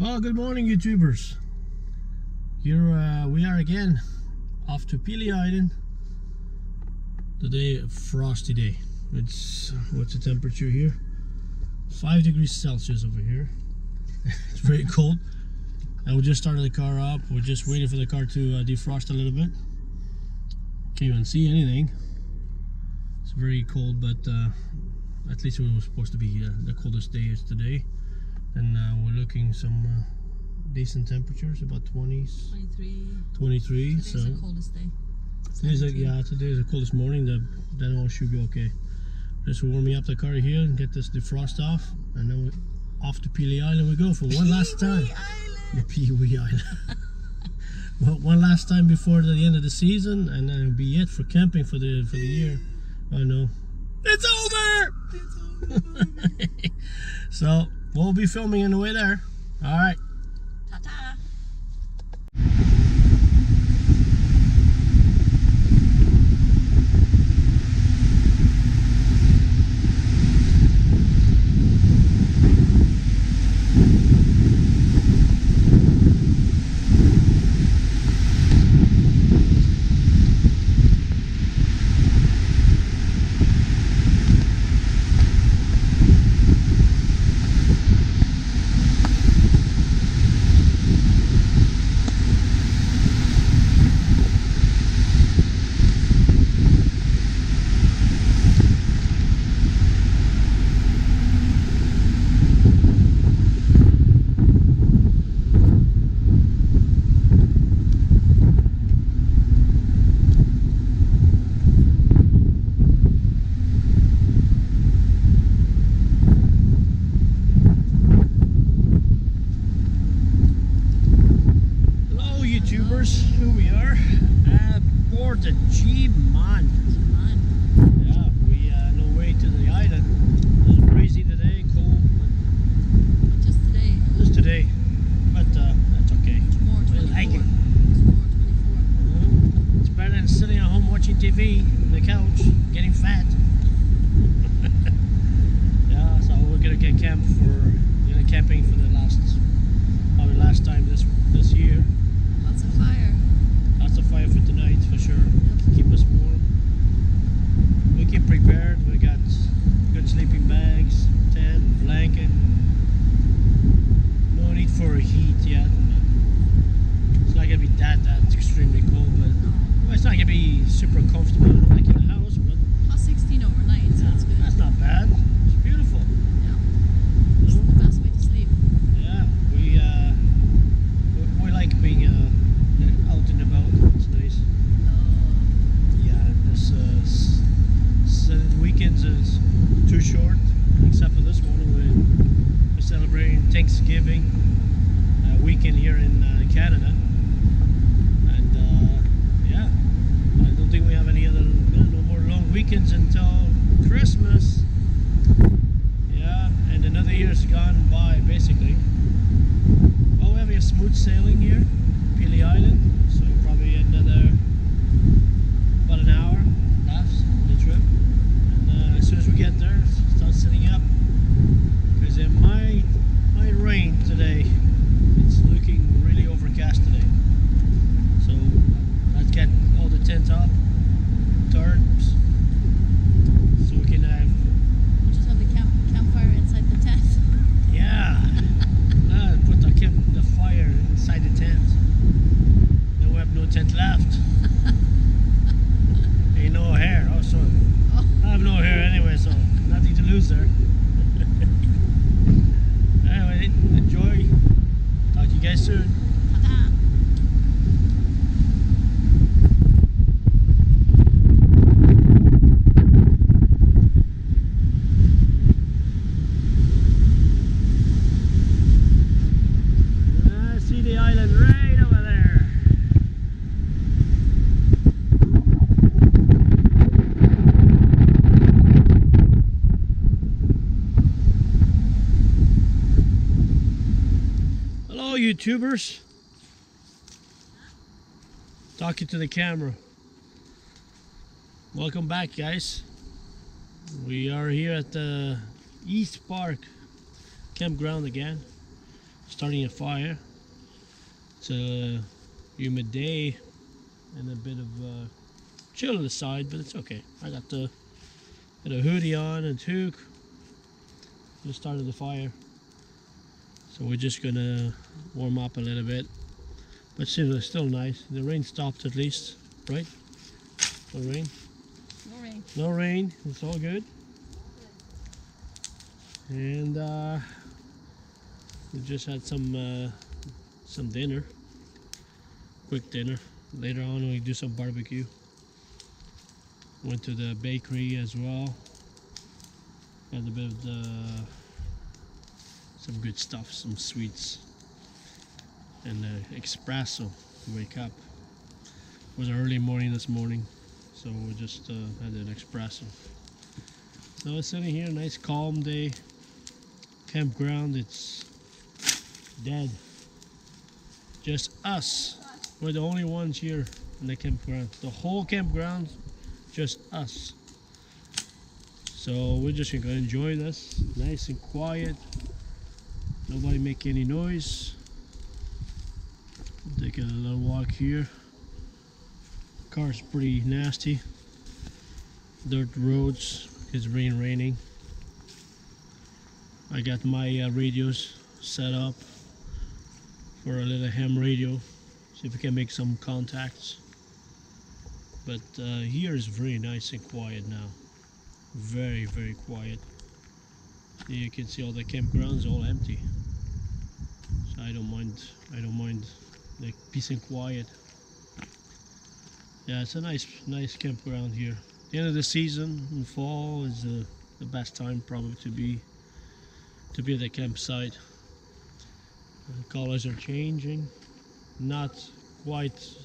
Well, good morning, YouTubers. Here we are again, off to Pelee Island. Today, a frosty day. What's the temperature here? 5 degrees Celsius over here. It's very cold. And we just started the car up. We're just waiting for the car to defrost a little bit. Can't even see anything. It's very cold, but at least it was supposed to be the coldest day is today. And we're looking some decent temperatures, about 20s. 23. Today's so the coldest day. today is the coldest morning. Then all should be okay. Just warming up the car here and get this defrost off, and then we're off to Pelee Island we go for one last time. The Pelee Island. Well, one last time before the end of the season, and then it'll be it for camping for the year. I know. It's over. So we'll be filming on the way there. All right. Ta-ta. Here we are aboard the G-Man. Yeah, we on the way to the island. It's breezy today, cold, but Just today. just today. But that's okay. Tomorrow, 24. I like it. Tomorrow, 24. It's better than sitting at home watching TV on the couch, getting fat. Yeah, so we're gonna get camping for the last time this year. Lots of fire. Lots of fire for tonight, for sure. Keep us warm. We keep prepared. We got good sleeping bags, tent, blanket. No need for a heat yet. It's not gonna be that extremely cold, but it's not gonna be super comfortable like in the house. But Plus 16 overnight, so that's good. that's not bad. It's beautiful. Yeah. This is the best way to sleep. Yeah, we like being out and about. It's nice. Yeah, this weekends is too short, except for this morning we're celebrating Thanksgiving weekend here in Canada, and yeah, I don't think we have any other no more long weekends until Christmas. Yeah, and another year's gone by basically. Well, we're having a smooth sailing here, Pelee Island, so probably about an hour left on the trip. And as soon as we get there, start setting up, because it might rain today. It's looking really overcast today. So let's get all the tents up, tarps, so we can have. We'll just have the campfire inside the tent. Yeah. Put the fire inside the tent. Then we have no tent left. Ain't no hair. Oh, sorry. Oh. I have no hair anyway, so nothing to lose there. Anyway, enjoy. Talk to you guys soon. Ta-ta. I see the island right over there. Hello, YouTubers. Talking to the camera. Welcome back, guys. We are here at the East Park campground again. starting a fire. It's a humid day and a bit of chill inside, but it's okay. I got a hoodie on and toque. Just started the fire, so we're just gonna warm up a little bit. But still nice. The rain stopped at least, right? No rain. No rain. No rain. It's all good. And we just had some dinner. Quick dinner. Later on, we do some barbecue. Went to the bakery as well. Had a bit of some good stuff, some sweets, and espresso to wake up. It was an early morning this morning, so we just had an espresso. So I was sitting here, nice calm day. Campground, it's dead. Just us. We're the only ones here in the campground. The whole campground, just us. So we're just gonna enjoy this, nice and quiet. Nobody make any noise. Taking a little walk here. Car's pretty nasty. Dirt roads. It's raining. I got my radios set up for a little ham radio. See if we can make some contacts. But here is very nice and quiet now. Very, very quiet. You can see all the campgrounds all empty. So I don't mind like peace and quiet. Yeah, it's a nice campground here. The end of the season in fall is the best time probably to be at the campsite. The colors are changing, not quite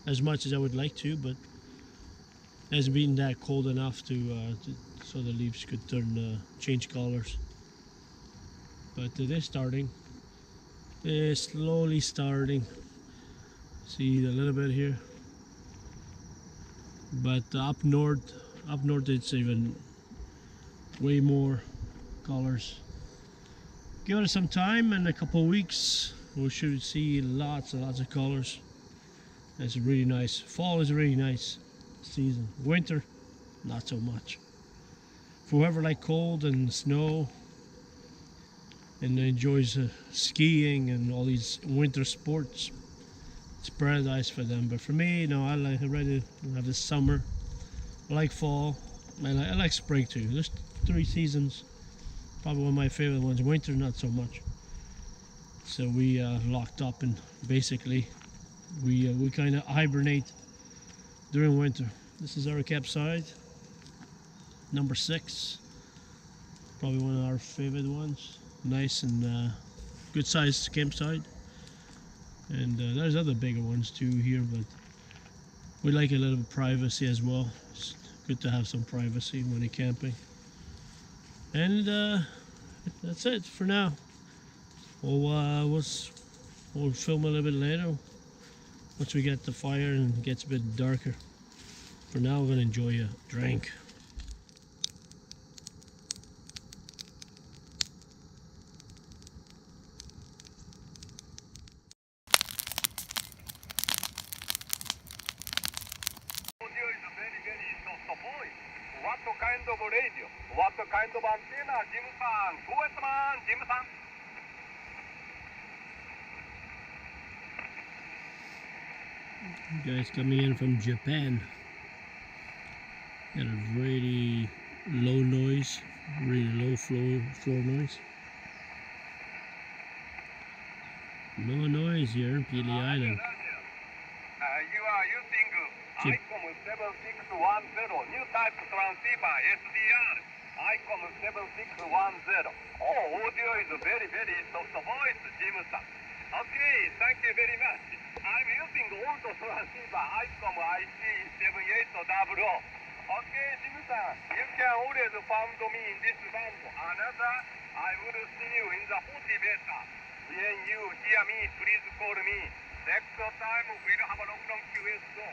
as much as I would like to, but it hasn't been that cold enough so the leaves could change colors. But they're starting. They're slowly starting. See a little bit here. But up north it's even way more colors. Give it some time, in a couple of weeks we should see lots and lots of colors. It's really nice. Fall is a really nice season. Winter, not so much. For whoever like cold and snow and enjoys skiing and all these winter sports, it's paradise for them. But for me, no, I'd rather have the summer. I like fall. I like spring too. There's 3 seasons. Probably one of my favorite ones. Winter, not so much. So we locked up, and basically we kind of hibernate during winter. This is our campsite, number 6. Probably one of our favorite ones. Nice and good sized campsite. And there's other bigger ones too here, but we like a little privacy as well. It's good to have some privacy when you're camping. And that's it for now. We'll film a little bit later once we get the fire and it gets a bit darker. For now, we're gonna enjoy a drink. What kind of radio? What kind of antenna? Jim-san, Go-man, Jim-san. Guys coming in from Japan. Got a really low noise, really low floor noise. No noise here in Pelee Island. You are using ICOM 7610, new type transceiver, SDR. ICOM 7610. Oh, audio is very, very soft voice, Jim-san. Okay, thank you very much. I'm using old transceiver, ICOM IC7800. Okay, Jim-san, you can always find me in this band. Another, I will see you in the 40 meter. When you hear me, please call me. Next time we'll have a long QSO.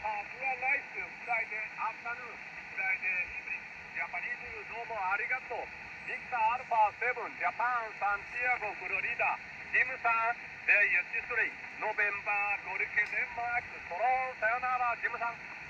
Have a nice Friday afternoon, Friday evening. Japanese, どうもありがとう。Victor Alpha 7, Japan, Santiago, Florida. ジムさん、83、ノベンバー、ゴルケデンマーク、ソロン、さよなら、ジムさん。